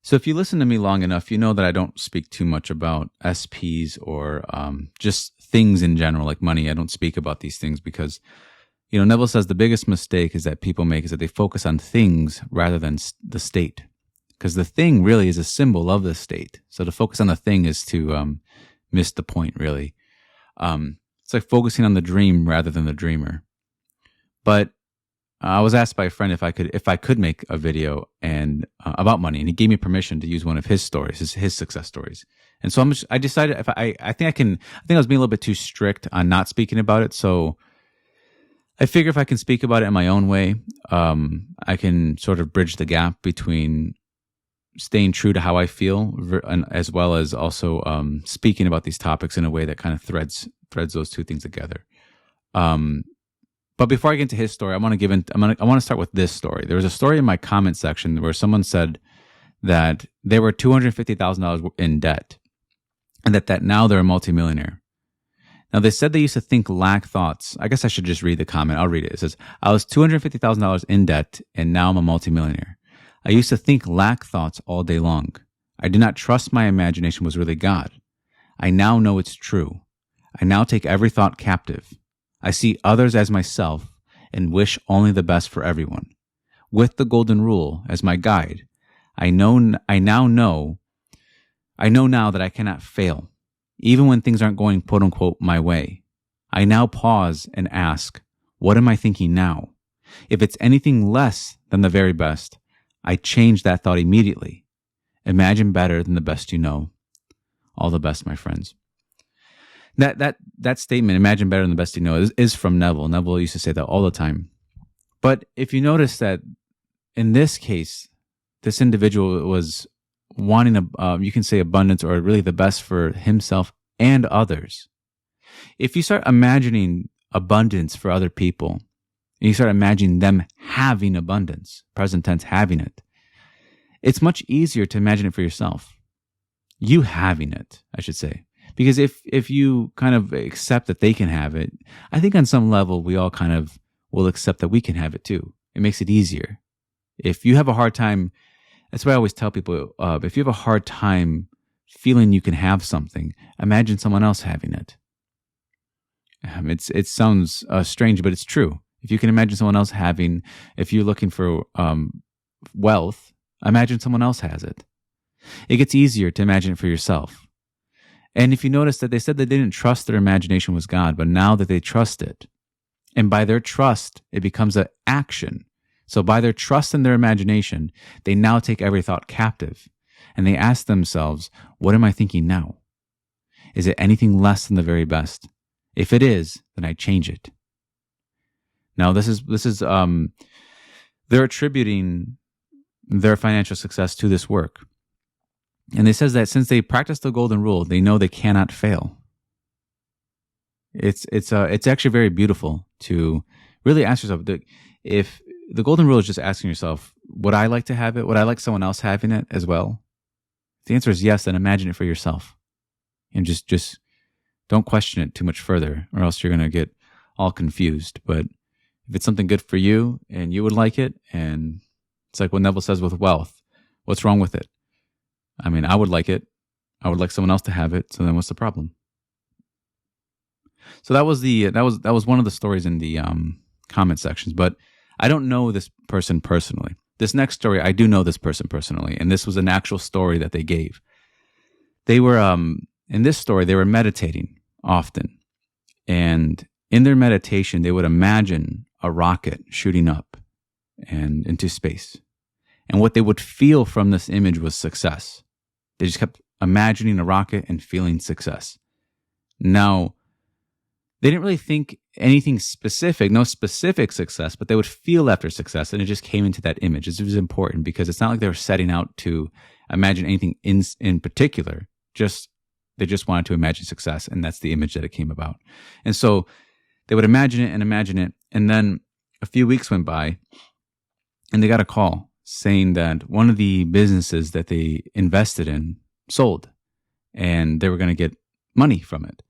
So if you listen to me long enough, you know that I don't speak too much about SPs or just things in general, like money. I don't speak about these things because, Neville says the biggest mistake is that people make is that they focus on things rather than the state. Because the thing really is a symbol of the state. So to focus on the thing is to miss the point, really. It's like focusing on the dream rather than the dreamer. But I was asked by a friend if I could make a video and about money, and he gave me permission to use one of his stories, his success stories. And so I decided I think I was being a little bit too strict on not speaking about it. So I figure if I can speak about it in my own way, I can sort of bridge the gap between staying true to how I feel, as well as also speaking about these topics in a way that kind of threads those two things together. But before I get into his story, I want to start with this story. There was a story in my comment section where someone said that they were $250,000 in debt, and that now they're a multimillionaire. Now, they said they used to think lack thoughts. I guess I should just read the comment. I'll read it. It says, I was $250,000 in debt, and now I'm a multimillionaire. I used to think lack thoughts all day long. I did not trust my imagination was really God. I now know it's true. I now take every thought captive. I see others as myself and wish only the best for everyone. With the golden rule as my guide, I know now that I cannot fail, even when things aren't going quote unquote my way. I now pause and ask, what am I thinking now? If it's anything less than the very best, I change that thought immediately. Imagine better than the best you know. All the best, my friends. That statement, imagine better than the best you know, is from Neville. Neville used to say that all the time. But if you notice that in this case, this individual was wanting, you can say abundance, or really the best for himself and others. If you start imagining abundance for other people, and you start imagining them having abundance, present tense, having it, it's much easier to imagine it for yourself. You having it, I should say. Because if you kind of accept that they can have it, I think on some level we all kind of will accept that we can have it too. It makes it easier. If you have a hard time, that's why I always tell people, if you have a hard time feeling you can have something, imagine someone else having it. It sounds strange, but it's true. If you can imagine someone else having, if you're looking for wealth, imagine someone else has it. It gets easier to imagine it for yourself. And if you notice that they said they didn't trust their imagination was God, but now that they trust it, and by their trust, it becomes an action. So by their trust in their imagination, they now take every thought captive, and they ask themselves, what am I thinking now? Is it anything less than the very best? If it is, then I change it. Now, this is they're attributing their financial success to this work. And it says that since they practice the golden rule, they know they cannot fail. It's actually very beautiful to really ask yourself, if the golden rule is just asking yourself, would I like to have it? Would I like someone else having it as well? If the answer is yes, then imagine it for yourself. And just don't question it too much further, or else you're going to get all confused. But if it's something good for you and you would like it, and it's like what Neville says with wealth, what's wrong with it? I mean, I would like it. I would like someone else to have it. So then what's the problem? So that was one of the stories in the comment sections, but I don't know this person personally. This next story, I do know this person personally, and this was an actual story that they gave. They were, in this story, they were meditating often, and in their meditation, they would imagine a rocket shooting up and into space. And what they would feel from this image was success. They just kept imagining a rocket and feeling success. Now, they didn't really think anything specific, no specific success, but they would feel after success, and it just came into that image. This was important because it's not like they were setting out to imagine anything in particular. They just wanted to imagine success, and that's the image that it came about. And so they would imagine it, and then a few weeks went by, and they got a call saying that one of the businesses that they invested in sold, and they were going to get money from it.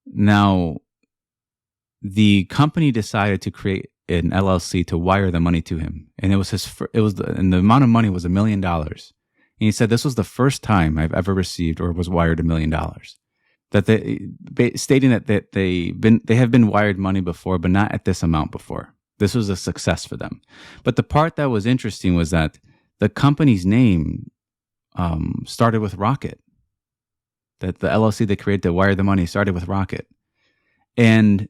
Now, the company decided to create an LLC to wire the money to him, and and the amount of money was $1 million. And he said this was the first time I've ever received or was wired $1 million. That stating that they have been wired money before, but not at this amount before. This was a success for them. But the part that was interesting was that the company's name started with Rocket. That the LLC they created to wire the money started with Rocket. And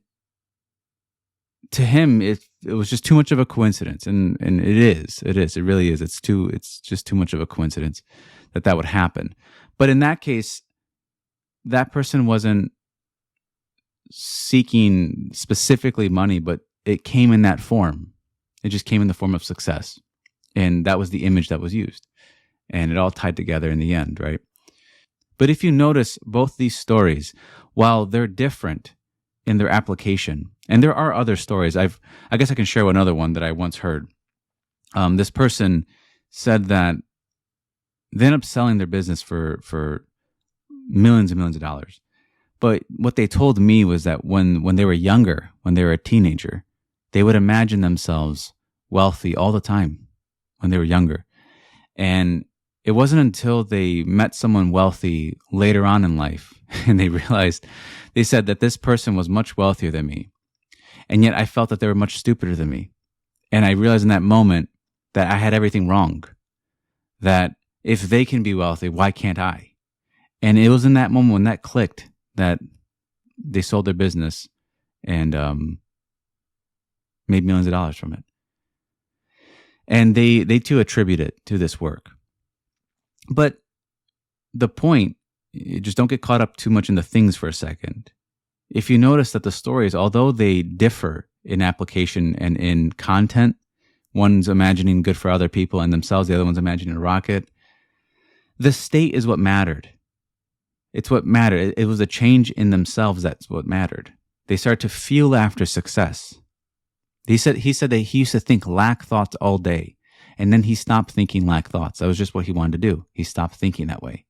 to him, it was just too much of a coincidence. And it really is. It's just too much of a coincidence that would happen. But in that case, that person wasn't seeking specifically money, but it came in that form. It just came in the form of success. And that was the image that was used. And it all tied together in the end, right? But if you notice both these stories, while they're different in their application, and there are other stories, I guess I can share another one that I once heard. This person said that they ended up selling their business for millions and millions of dollars. But what they told me was that when they were younger, when they were a teenager, they would imagine themselves wealthy all the time when they were younger. And it wasn't until they met someone wealthy later on in life and they said that this person was much wealthier than me. And yet I felt that they were much stupider than me. And I realized in that moment that I had everything wrong. That if they can be wealthy, why can't I? And it was in that moment when that clicked that they sold their business and made millions of dollars from it. And they too attribute it to this work. But the point, just don't get caught up too much in the things for a second. If you notice that the stories, although they differ in application and in content, one's imagining good for other people and themselves, the other one's imagining a rocket, the state is what mattered. It's what mattered. It was a change in themselves that's what mattered. They started to feel after success. He said that he used to think lack thoughts all day. And then he stopped thinking lack thoughts. That was just what he wanted to do. He stopped thinking that way.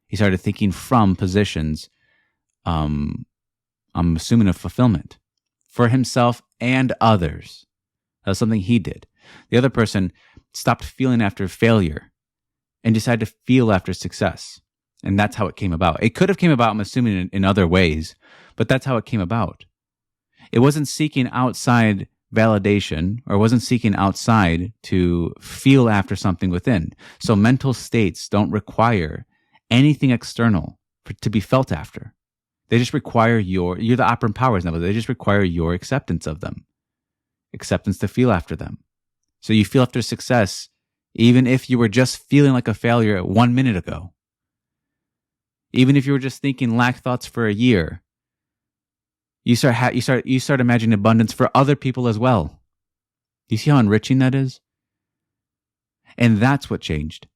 He started thinking from positions, I'm assuming, of fulfillment for himself and others. That was something he did. The other person stopped feeling after failure and decided to feel after success. And that's how it came about. It could have came about, I'm assuming, in other ways, but that's how it came about. It wasn't seeking outside validation or wasn't seeking outside to feel after something within. So mental states don't require anything external to be felt after. They just require you're the operant powers now, but they just require your acceptance of them, acceptance to feel after them. So you feel after success, even if you were just feeling like a failure 1 minute ago. Even if you were just thinking lack thoughts for a year, you start imagining abundance for other people as well. You see how enriching that is? And that's what changed.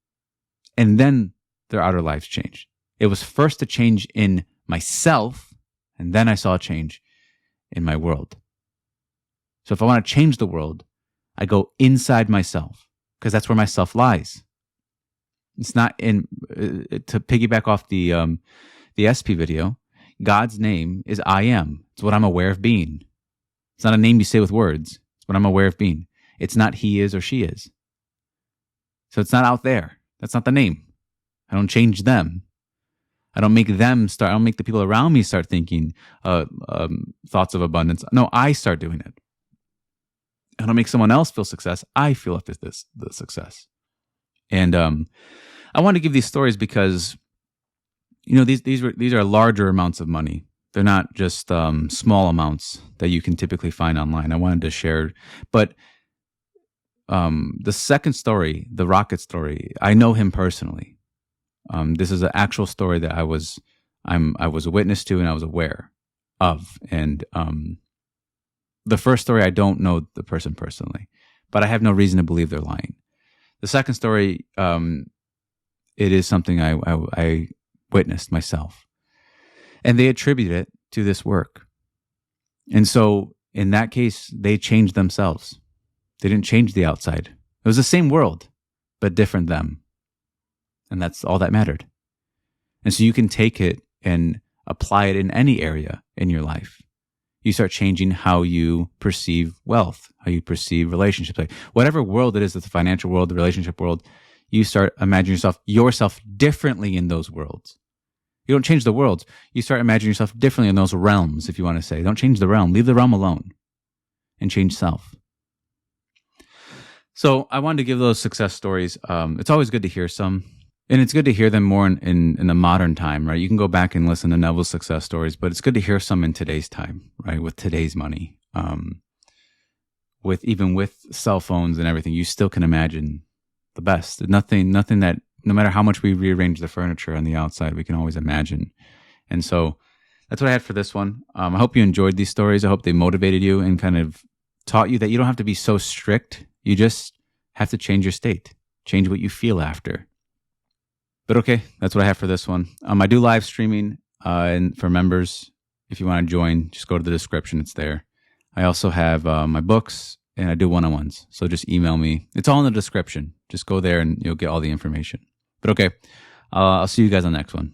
And then their outer lives changed. It was first a change in myself, and then I saw a change in my world. So if I want to change the world, I go inside myself, because that's where myself lies. It's not in, to piggyback off the SP video, God's name is I am. It's what I'm aware of being. It's not a name you say with words. It's what I'm aware of being. It's not he is or she is. So it's not out there. That's not the name. I don't change them. I don't make the people around me start thinking thoughts of abundance. No, I start doing it. I don't make someone else feel success. I feel after the success. And I want to give these stories because, these are larger amounts of money. They're not just small amounts that you can typically find online. I wanted to share, but the second story, the rocket story, I know him personally. This is an actual story that I was a witness to and I was aware of. And the first story, I don't know the person personally, but I have no reason to believe they're lying. The second story, it is something I witnessed myself. And they attribute it to this work. And so in that case, they changed themselves. They didn't change the outside. It was the same world, but different them. And that's all that mattered. And so you can take it and apply it in any area in your life. You start changing how you perceive wealth, how you perceive relationships. Like whatever world it is, the financial world, the relationship world, you start imagining yourself differently in those worlds. You don't change the worlds. You start imagining yourself differently in those realms, if you want to say. Don't change the realm. Leave the realm alone and change self. So I wanted to give those success stories. It's always good to hear some, and it's good to hear them more in the modern time, right? You can go back and listen to Neville's success stories, but it's good to hear some in today's time, right? With today's money, with cell phones and everything, you still can imagine the best. Nothing that, no matter how much we rearrange the furniture on the outside, we can always imagine. And so that's what I had for this one. I hope you enjoyed these stories. I hope they motivated you and kind of taught you that you don't have to be so strict. You just have to change your state, change what you feel after. But okay, that's what I have for this one. I do live streaming, and for members, if you want to join, just go to the description. It's there. I also have my books, and I do one-on-ones. So just email me. It's all in the description. Just go there and you'll get all the information. But okay, I'll see you guys on the next one.